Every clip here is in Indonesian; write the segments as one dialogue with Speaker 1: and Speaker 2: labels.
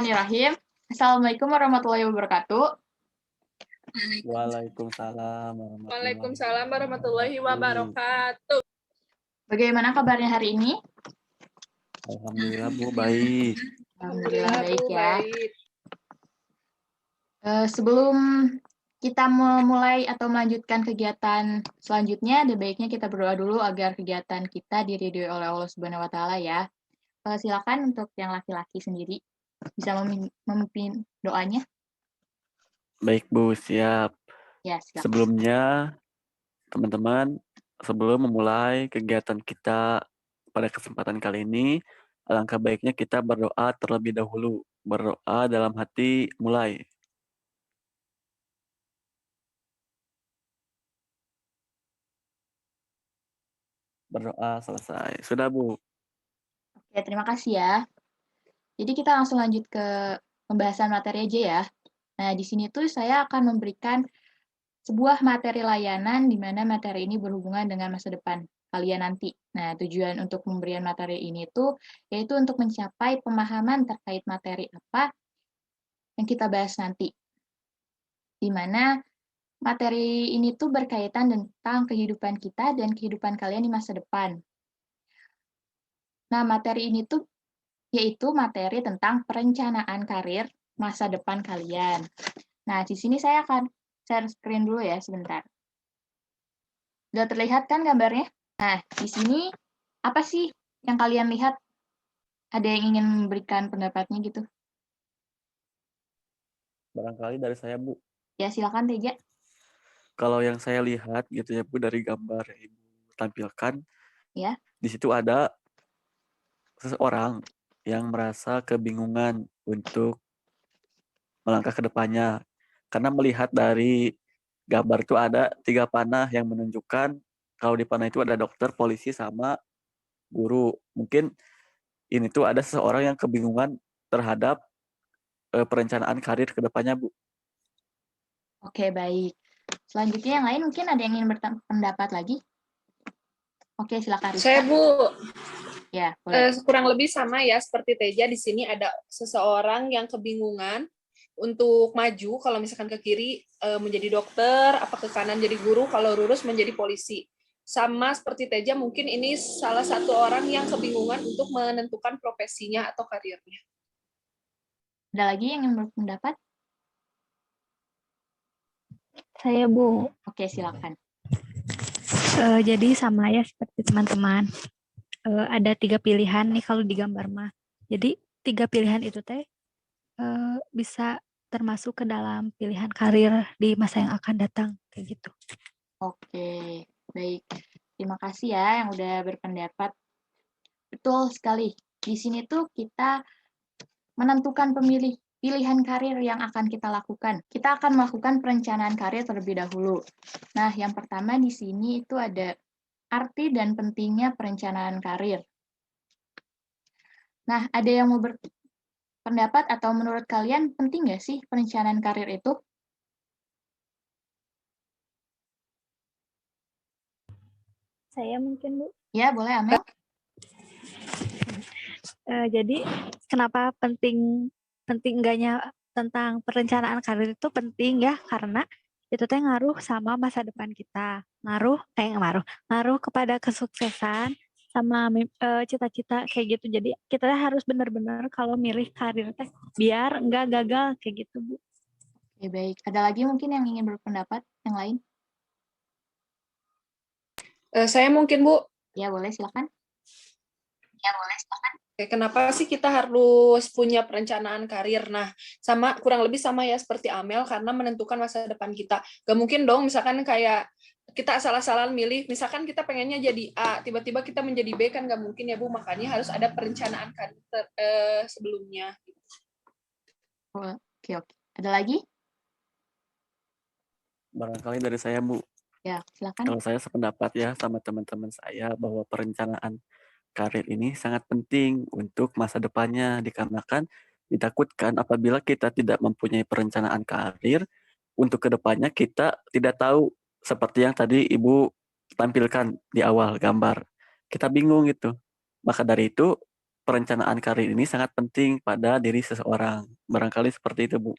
Speaker 1: Bismillahirrahmanirrahim. Assalamualaikum warahmatullahi wabarakatuh.
Speaker 2: Waalaikumsalam warahmatullahi
Speaker 3: Waalaikumsalam warahmatullahi wabarakatuh.
Speaker 1: Bagaimana kabarnya hari ini?
Speaker 2: Alhamdulillah Bu, baik.
Speaker 1: Alhamdulillah baik
Speaker 3: Bu,
Speaker 1: ya.
Speaker 3: baik.
Speaker 1: Sebelum kita memulai atau melanjutkan kegiatan selanjutnya, ada baiknya kita berdoa dulu agar kegiatan kita diridhoi oleh Allah Subhanahu wa taala ya. Silakan untuk yang laki-laki sendiri bisa memimpin doanya.
Speaker 2: Baik Bu, siap.
Speaker 1: Ya, silakan.
Speaker 2: Sebelumnya, teman-teman, sebelum memulai kegiatan kita pada kesempatan kali ini, alangkah baiknya kita berdoa terlebih dahulu. Berdoa dalam hati mulai. Berdoa selesai. Sudah Bu?
Speaker 1: Oke, terima kasih ya. Jadi kita langsung lanjut ke pembahasan materi aja ya. Nah, di sini tuh saya akan memberikan sebuah materi layanan di mana materi ini berhubungan dengan masa depan kalian nanti. Nah, tujuan untuk pemberian materi ini tuh yaitu untuk mencapai pemahaman terkait materi apa yang kita bahas nanti. Di mana materi ini tuh berkaitan tentang kehidupan kita dan kehidupan kalian di masa depan. Nah, materi ini tuh yaitu materi tentang perencanaan karir masa depan kalian. Nah, di sini saya akan share screen dulu ya sebentar. Sudah terlihat kan gambarnya? Nah, di sini apa sih yang kalian lihat? Ada yang ingin memberikan pendapatnya gitu?
Speaker 2: Barangkali dari saya Bu.
Speaker 1: Ya, silakan Teja.
Speaker 2: Kalau yang saya lihat gitu ya Bu, dari gambar yang Ibu tampilkan,
Speaker 1: Ya.
Speaker 2: di situ ada seseorang yang merasa kebingungan untuk melangkah ke depannya. Karena melihat dari gambar itu ada 3 panah yang menunjukkan kalau di panah itu ada dokter, polisi, sama guru. Mungkin ini tuh ada seseorang yang kebingungan terhadap perencanaan karir ke depannya, Bu.
Speaker 1: Oke, baik. Selanjutnya yang lain mungkin ada yang ingin berpendapat lagi? Oke, silakan Rizka.
Speaker 3: Saya Bu,
Speaker 1: Ya, boleh.
Speaker 3: kurang lebih sama ya seperti Teja. Di sini ada seseorang yang kebingungan untuk maju kalau misalkan ke kiri menjadi dokter, apa ke kanan jadi guru, kalau lurus menjadi polisi. Sama seperti Teja, mungkin ini salah satu orang yang kebingungan untuk menentukan profesinya atau karirnya.
Speaker 1: Ada lagi yang ingin berpendapat?
Speaker 4: Saya Bu.
Speaker 1: Oke, silakan.
Speaker 4: Jadi sama ya seperti teman-teman. Ada 3 pilihan nih kalau digambar mah. Jadi 3 pilihan itu teh bisa termasuk ke dalam pilihan karir di masa yang akan datang kayak gitu.
Speaker 1: Oke, baik. Terima kasih ya yang udah berpendapat. Betul sekali. Di sini tuh kita menentukan pilihan karir yang akan kita lakukan. Kita akan melakukan perencanaan karir terlebih dahulu. Nah, yang pertama di sini itu ada arti dan pentingnya perencanaan karir. Nah, ada yang mau berpendapat atau menurut kalian penting nggak sih perencanaan karir itu?
Speaker 4: Saya mungkin Bu.
Speaker 1: Ya, boleh Amel.
Speaker 4: Jadi kenapa penting enggaknya tentang perencanaan karir itu penting ya, karena itu teh ngaruh sama masa depan kita, ngaruh kepada kesuksesan sama cita-cita kayak gitu. Jadi kita harus benar-benar kalau milih karir teh biar enggak gagal kayak gitu Bu.
Speaker 1: Oke, baik. Ada lagi mungkin yang ingin berpendapat yang lain?
Speaker 3: Saya mungkin Bu,
Speaker 1: Ya, boleh silakan.
Speaker 3: kenapa sih kita harus punya perencanaan karir? Nah, kurang lebih sama ya seperti Amel, karena menentukan masa depan kita. Gak mungkin dong, misalkan kayak kita asal-asalan milih, misalkan kita pengennya jadi A, tiba-tiba kita menjadi B, kan gak mungkin ya Bu, makanya harus ada perencanaan karir sebelumnya.
Speaker 1: Oke. Ada lagi?
Speaker 2: Barangkali dari saya, Bu.
Speaker 1: Ya, silakan.
Speaker 2: Kalau saya sependapat ya sama teman-teman saya bahwa perencanaan karir ini sangat penting untuk masa depannya, dikarenakan ditakutkan apabila kita tidak mempunyai perencanaan karir, untuk kedepannya kita tidak tahu seperti yang tadi Ibu tampilkan di awal gambar. Kita bingung gitu. Maka dari itu perencanaan karir ini sangat penting pada diri seseorang. Barangkali seperti itu, Bu.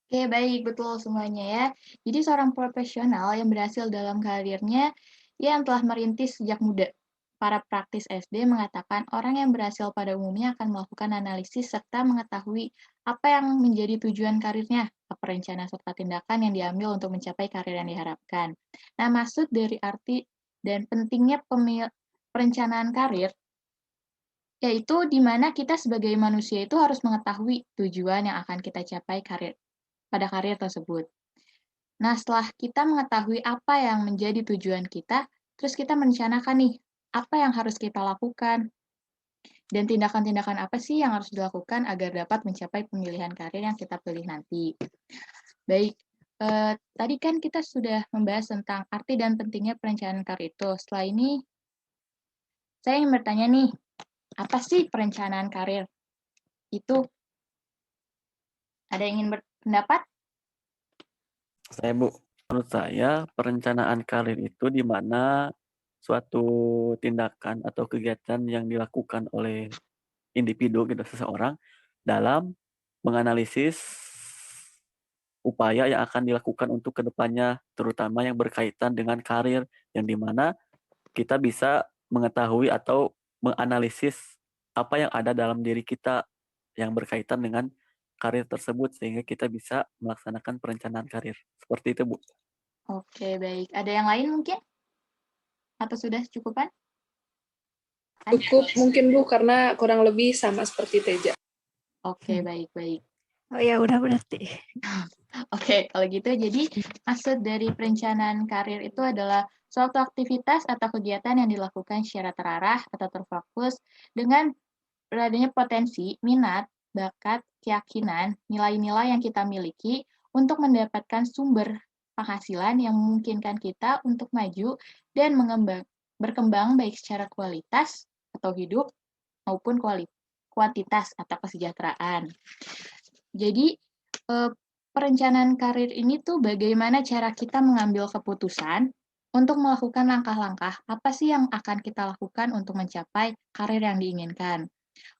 Speaker 1: Oke, baik, betul semuanya ya. Jadi seorang profesional yang berhasil dalam karirnya, yang telah merintis sejak muda. Para praktis SD mengatakan orang yang berhasil pada umumnya akan melakukan analisis serta mengetahui apa yang menjadi tujuan karirnya, apa rencana serta tindakan yang diambil untuk mencapai karir yang diharapkan. Nah, maksud dari arti dan pentingnya perencanaan karir, yaitu di mana kita sebagai manusia itu harus mengetahui tujuan yang akan kita capai pada karir tersebut. Nah, setelah kita mengetahui apa yang menjadi tujuan kita, terus kita merencanakan nih, apa yang harus kita lakukan, dan tindakan-tindakan apa sih yang harus dilakukan agar dapat mencapai pemilihan karir yang kita pilih nanti. Baik, tadi kan kita sudah membahas tentang arti dan pentingnya perencanaan karir itu. Setelah ini, saya ingin bertanya nih, apa sih perencanaan karir itu? Ada yang ingin berpendapat?
Speaker 2: Saya, Bu, menurut saya perencanaan karir itu di mana suatu tindakan atau kegiatan yang dilakukan oleh individu gitu seseorang dalam menganalisis upaya yang akan dilakukan untuk kedepannya, terutama yang berkaitan dengan karir, yang di mana kita bisa mengetahui atau menganalisis apa yang ada dalam diri kita yang berkaitan dengan karir tersebut, sehingga kita bisa melaksanakan perencanaan karir. Seperti itu, Bu.
Speaker 1: Oke, baik. Ada yang lain mungkin? Atau sudah cukupan? Ada?
Speaker 3: Cukup mungkin Bu, karena kurang lebih sama seperti Teja.
Speaker 1: Oke, baik-baik.
Speaker 4: Oh ya udah berarti.
Speaker 1: Oke, kalau gitu jadi maksud dari perencanaan karir itu adalah suatu aktivitas atau kegiatan yang dilakukan secara terarah atau terfokus dengan beradanya potensi, minat, bakat, keyakinan, nilai-nilai yang kita miliki untuk mendapatkan sumber penghasilan yang memungkinkan kita untuk maju dan berkembang baik secara kualitas atau hidup maupun kuantitas atau kesejahteraan. Jadi, perencanaan karir ini tuh bagaimana cara kita mengambil keputusan untuk melakukan langkah-langkah apa sih yang akan kita lakukan untuk mencapai karir yang diinginkan.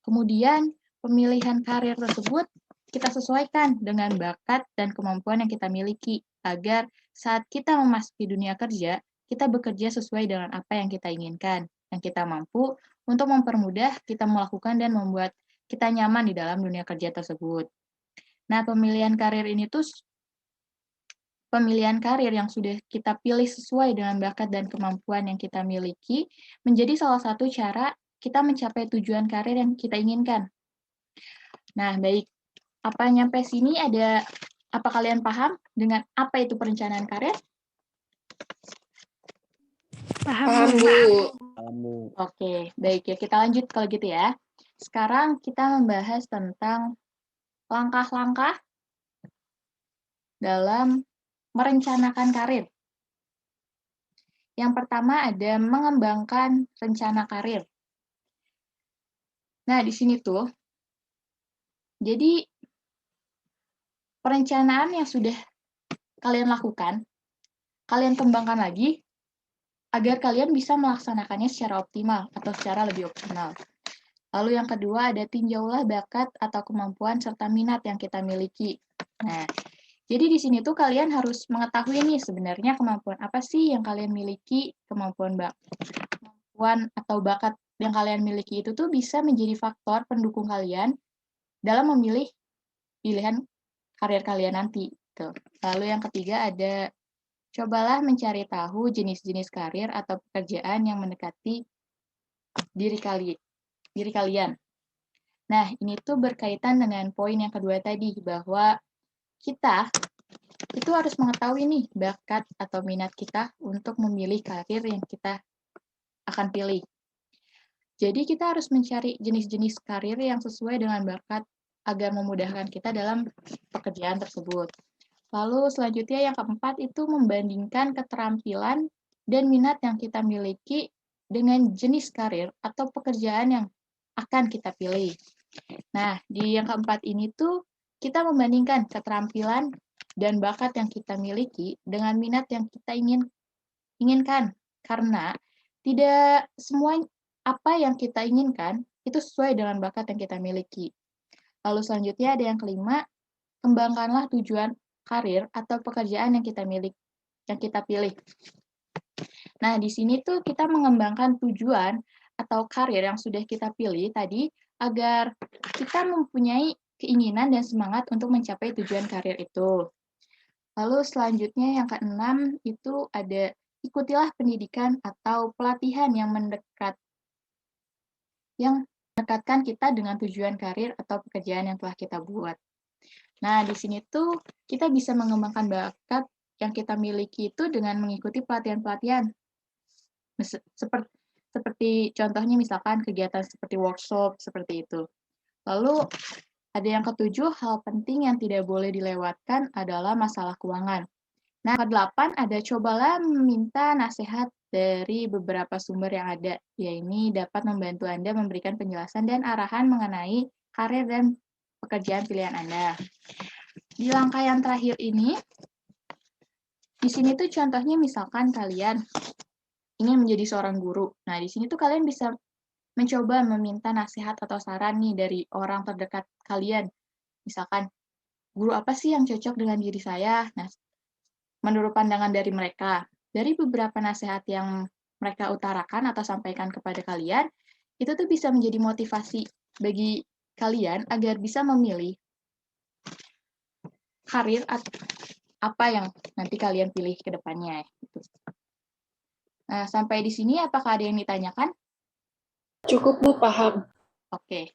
Speaker 1: Kemudian, pemilihan karir tersebut kita sesuaikan dengan bakat dan kemampuan yang kita miliki agar saat kita memasuki dunia kerja, kita bekerja sesuai dengan apa yang kita inginkan, yang kita mampu untuk mempermudah kita melakukan dan membuat kita nyaman di dalam dunia kerja tersebut. Nah, pemilihan karir ini tuh pemilihan karir yang sudah kita pilih sesuai dengan bakat dan kemampuan yang kita miliki menjadi salah satu cara kita mencapai tujuan karir yang kita inginkan. Nah, baik. Apa nyampe sini apa kalian paham dengan apa itu perencanaan karir?
Speaker 3: Paham Bu.
Speaker 2: Kamu.
Speaker 1: Oke, baik ya. Kita lanjut kalau gitu ya. Sekarang kita membahas tentang langkah-langkah dalam merencanakan karir. Yang pertama ada mengembangkan rencana karir. Nah, di sini tuh, jadi perencanaan yang sudah kalian lakukan, kalian kembangkan lagi agar kalian bisa melaksanakannya secara optimal atau secara lebih optimal. Lalu yang kedua ada tinjaulah bakat atau kemampuan serta minat yang kita miliki. Nah, jadi di sini tuh kalian harus mengetahui nih sebenarnya kemampuan apa sih yang kalian miliki, kemampuan atau bakat yang kalian miliki itu tuh bisa menjadi faktor pendukung kalian dalam memilih pilihan karir kalian nanti. Tuh. Lalu yang ketiga ada cobalah mencari tahu jenis-jenis karir atau pekerjaan yang mendekati diri kalian. Nah, ini tuh berkaitan dengan poin yang kedua tadi, bahwa kita itu harus mengetahui nih bakat atau minat kita untuk memilih karir yang kita akan pilih. Jadi kita harus mencari jenis-jenis karir yang sesuai dengan bakat agar memudahkan kita dalam pekerjaan tersebut. Lalu selanjutnya yang keempat itu membandingkan keterampilan dan minat yang kita miliki dengan jenis karir atau pekerjaan yang akan kita pilih. Nah, di yang keempat ini tuh kita membandingkan keterampilan dan bakat yang kita miliki dengan minat yang kita inginkan. Karena tidak semua apa yang kita inginkan itu sesuai dengan bakat yang kita miliki. Lalu selanjutnya ada yang kelima, kembangkanlah tujuan karir atau pekerjaan yang kita pilih. Nah, di sini tuh kita mengembangkan tujuan atau karir yang sudah kita pilih tadi agar kita mempunyai keinginan dan semangat untuk mencapai tujuan karir itu. Lalu selanjutnya yang keenam itu ada ikutilah pendidikan atau pelatihan yang mendekatkan kita dengan tujuan karir atau pekerjaan yang telah kita buat. Nah, di sini tuh kita bisa mengembangkan bakat yang kita miliki itu dengan mengikuti pelatihan-pelatihan. Seperti contohnya misalkan kegiatan seperti workshop, seperti itu. Lalu ada yang ketujuh, hal penting yang tidak boleh dilewatkan adalah masalah keuangan. Nah, ke-8 ada cobalah meminta nasihat dari beberapa sumber yang ada. Ya, ini dapat membantu Anda memberikan penjelasan dan arahan mengenai karir dan pekerjaan pilihan Anda. Di langkah yang terakhir ini, di sini tuh contohnya misalkan kalian ingin menjadi seorang guru. Nah, di sini tuh kalian bisa mencoba meminta nasihat atau saran nih dari orang terdekat kalian. Misalkan, guru apa sih yang cocok dengan diri saya? Nah, menurut pandangan dari mereka, dari beberapa nasihat yang mereka utarakan atau sampaikan kepada kalian, itu tuh bisa menjadi motivasi bagi kalian agar bisa memilih karir apa yang nanti kalian pilih ke depannya. Gitu. Nah, sampai di sini apakah ada yang ditanyakan?
Speaker 3: Cukup, Bu, paham.
Speaker 1: Oke.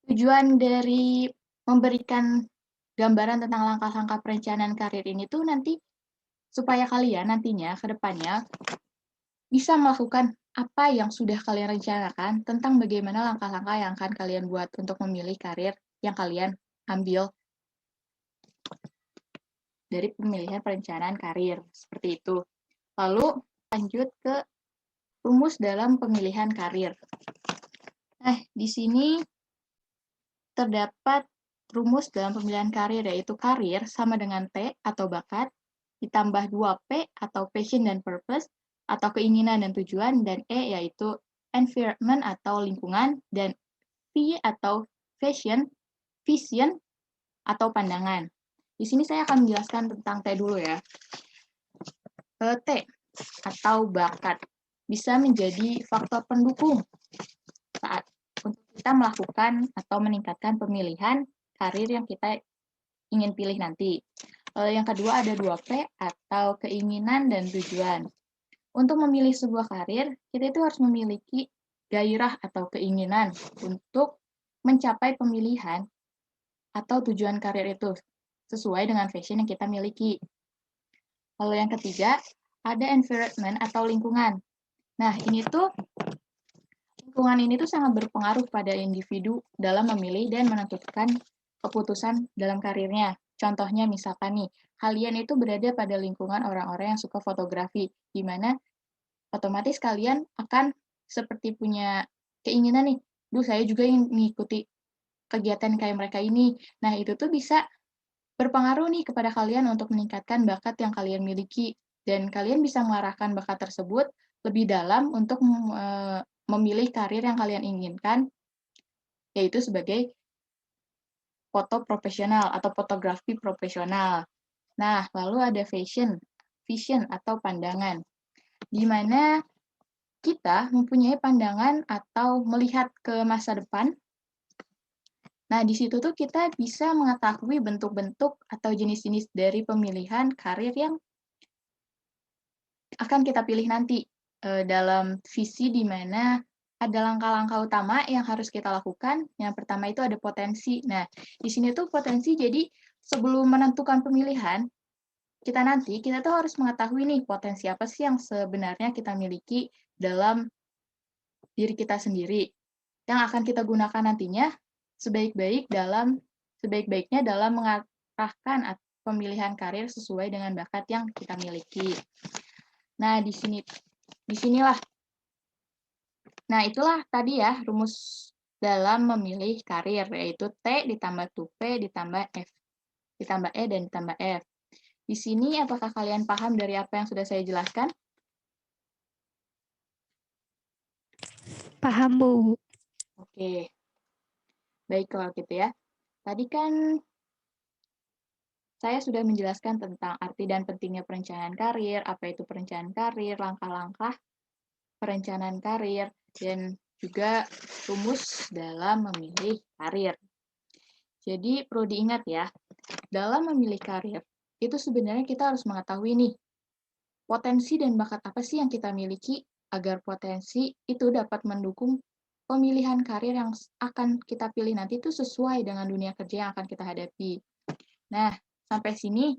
Speaker 1: Tujuan dari memberikan gambaran tentang langkah-langkah perencanaan karir ini tuh nanti supaya kalian nantinya ke depannya bisa melakukan apa yang sudah kalian rencanakan tentang bagaimana langkah-langkah yang akan kalian buat untuk memilih karir yang kalian ambil dari pemilihan perencanaan karir. Seperti itu. Lalu lanjut ke rumus dalam pemilihan karir. Nah, di sini terdapat rumus dalam pemilihan karir, yaitu karir sama dengan T atau bakat, ditambah 2P atau passion dan purpose, atau keinginan dan tujuan, dan E yaitu environment atau lingkungan, dan V atau vision atau pandangan. Di sini saya akan menjelaskan tentang T dulu ya. T atau bakat bisa menjadi faktor pendukung saat untuk kita melakukan atau meningkatkan pemilihan karir yang kita ingin pilih nanti. Yang kedua ada 2P atau keinginan dan tujuan. Untuk memilih sebuah karir, kita itu harus memiliki gairah atau keinginan untuk mencapai pemilihan atau tujuan karir itu sesuai dengan passion yang kita miliki. Lalu yang ketiga, ada environment atau lingkungan. Nah, lingkungan ini tuh sangat berpengaruh pada individu dalam memilih dan menentukan keputusan dalam karirnya. Contohnya misalkan nih, kalian itu berada pada lingkungan orang-orang yang suka fotografi, di mana otomatis kalian akan seperti punya keinginan nih, saya juga ingin mengikuti kegiatan kayak mereka ini. Nah, itu tuh bisa berpengaruh nih kepada kalian untuk meningkatkan bakat yang kalian miliki, dan kalian bisa mengarahkan bakat tersebut lebih dalam untuk memilih karir yang kalian inginkan, yaitu sebagai foto profesional atau fotografi profesional. Nah, lalu ada vision atau pandangan, di mana kita mempunyai pandangan atau melihat ke masa depan. Nah, di situ tuh kita bisa mengetahui bentuk-bentuk atau jenis-jenis dari pemilihan karir yang akan kita pilih nanti dalam visi di mana ada langkah-langkah utama yang harus kita lakukan. Yang pertama itu ada potensi. Nah, di sini tuh potensi, jadi sebelum menentukan pemilihan, kita tuh harus mengetahui nih potensi apa sih yang sebenarnya kita miliki dalam diri kita sendiri, yang akan kita gunakan nantinya sebaik-baiknya dalam mengarahkan pemilihan karir sesuai dengan bakat yang kita miliki. Nah, disinilah. Nah, itulah tadi ya rumus dalam memilih karir, yaitu T ditambah 2P ditambah F, ditambah E dan ditambah F. Di sini apakah kalian paham dari apa yang sudah saya jelaskan?
Speaker 4: Paham, Bu.
Speaker 1: Oke, baik kalau gitu ya. Tadi kan saya sudah menjelaskan tentang arti dan pentingnya perencanaan karir, apa itu perencanaan karir, langkah-langkah perencanaan karir, dan juga rumus dalam memilih karir. Jadi perlu diingat ya, dalam memilih karir, itu sebenarnya kita harus mengetahui nih, potensi dan bakat apa sih yang kita miliki agar potensi itu dapat mendukung pemilihan karir yang akan kita pilih nanti itu sesuai dengan dunia kerja yang akan kita hadapi. Nah, sampai sini,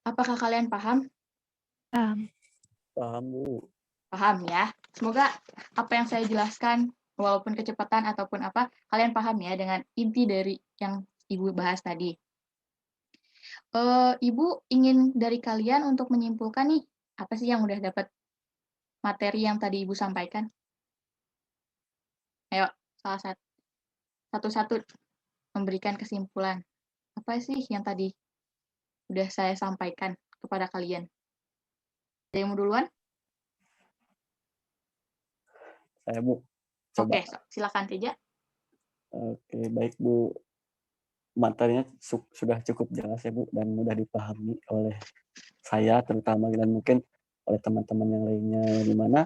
Speaker 1: apakah kalian paham?
Speaker 2: Paham, Bu.
Speaker 1: Paham ya. Semoga apa yang saya jelaskan, walaupun kecepatan ataupun apa, kalian paham ya dengan inti dari yang Ibu bahas tadi. Ibu ingin dari kalian untuk menyimpulkan nih, apa sih yang udah dapat materi yang tadi Ibu sampaikan? Ayo, salah satu-satu memberikan kesimpulan. Apa sih yang tadi udah saya sampaikan kepada kalian? Ada yang mau duluan?
Speaker 2: Saya, Bu. Coba.
Speaker 1: Oke, silakan Teja.
Speaker 2: Oke, baik, Bu. Materinya sudah cukup jelas ya, Bu, dan mudah dipahami oleh saya terutama dan mungkin oleh teman-teman yang lainnya, di mana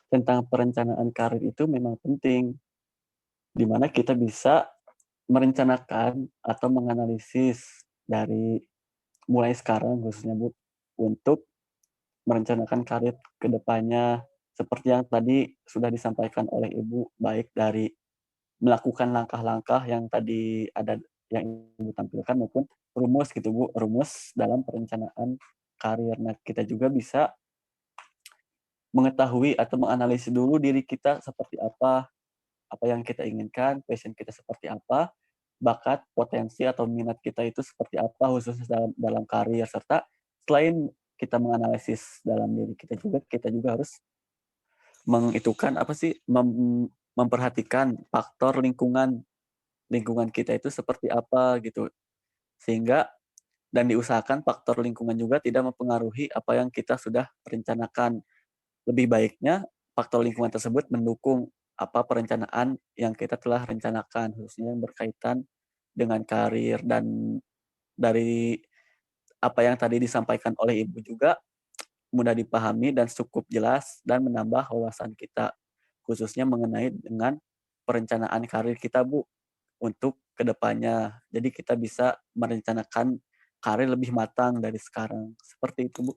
Speaker 2: tentang perencanaan karir itu memang penting, di mana kita bisa merencanakan atau menganalisis dari mulai sekarang khususnya, Bu, untuk merencanakan karir ke depannya seperti yang tadi sudah disampaikan oleh Ibu, baik dari melakukan langkah-langkah yang tadi ada yang Ibu tampilkan maupun rumus gitu, Bu, rumus dalam perencanaan karir. Nah, kita juga bisa mengetahui atau menganalisis dulu diri kita seperti apa yang kita inginkan, passion kita seperti apa, bakat, potensi atau minat kita itu seperti apa khususnya dalam karir, serta selain kita menganalisis dalam diri kita juga harus mengitukan apa sih memperhatikan faktor lingkungan kita itu seperti apa gitu. Sehingga dan diusahakan faktor lingkungan juga tidak mempengaruhi apa yang kita sudah rencanakan. Lebih baiknya faktor lingkungan tersebut mendukung apa perencanaan yang kita telah rencanakan, khususnya yang berkaitan dengan karir. Dan dari apa yang tadi disampaikan oleh Ibu juga mudah dipahami dan cukup jelas dan menambah wawasan kita, khususnya mengenai dengan perencanaan karir kita, Bu, untuk kedepannya. Jadi kita bisa merencanakan karir lebih matang dari sekarang. Seperti itu, Bu.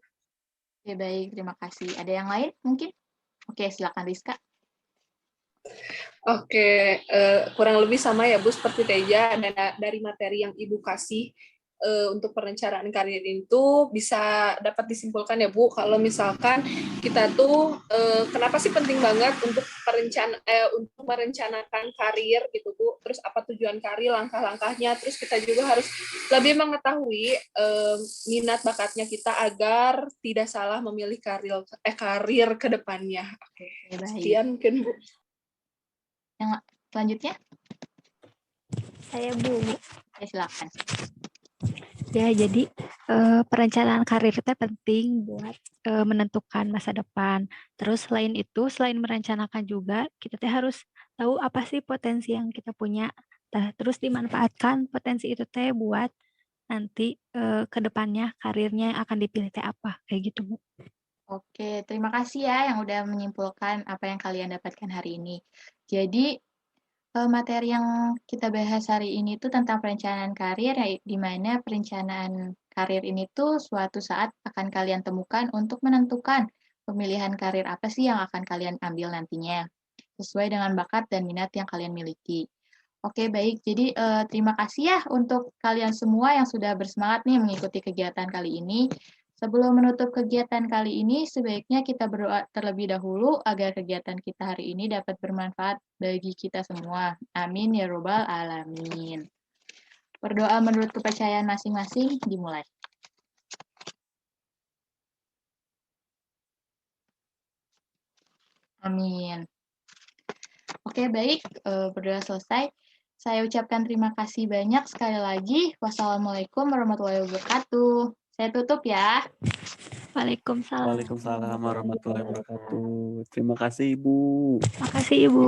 Speaker 1: Oke, baik. Terima kasih. Ada yang lain mungkin? Oke, silakan Rizka.
Speaker 3: Oke, kurang lebih sama ya Bu seperti Teja, dan dari materi yang Ibu kasih untuk perencanaan karir itu bisa dapat disimpulkan ya Bu, kalau misalkan kita tuh kenapa sih penting banget untuk merencanakan karir gitu Bu, terus apa tujuan karir, langkah-langkahnya, terus kita juga harus lebih mengetahui minat bakatnya kita agar tidak salah memilih karir ke depannya. Oke, sekian mungkin Bu.
Speaker 1: Yang selanjutnya?
Speaker 4: Saya, Bu.
Speaker 1: Ya, silakan.
Speaker 4: Ya, jadi perencanaan karir kita penting buat menentukan masa depan. Terus selain itu, selain merencanakan juga, kita teh harus tahu apa sih potensi yang kita punya. Nah, terus dimanfaatkan potensi itu teh buat nanti ke depannya karirnya yang akan dipilih teh apa, kayak gitu, Bu.
Speaker 1: Oke, terima kasih ya yang udah menyimpulkan apa yang kalian dapatkan hari ini. Jadi, materi yang kita bahas hari ini tuh tentang perencanaan karir, ya, di mana perencanaan karir ini tuh suatu saat akan kalian temukan untuk menentukan pemilihan karir apa sih yang akan kalian ambil nantinya, sesuai dengan bakat dan minat yang kalian miliki. Oke, baik. Jadi, terima kasih ya untuk kalian semua yang sudah bersemangat nih mengikuti kegiatan kali ini. Sebelum menutup kegiatan kali ini, sebaiknya kita berdoa terlebih dahulu agar kegiatan kita hari ini dapat bermanfaat bagi kita semua. Amin ya robbal alamin. Berdoa menurut kepercayaan masing-masing dimulai. Amin. Oke, baik. Berdoa selesai. Saya ucapkan terima kasih banyak sekali lagi. Wassalamualaikum warahmatullahi wabarakatuh. Saya tutup ya.
Speaker 4: Waalaikumsalam.
Speaker 2: Waalaikumsalam warahmatullahi wabarakatuh. Terima kasih Ibu.
Speaker 4: Makasih Ibu.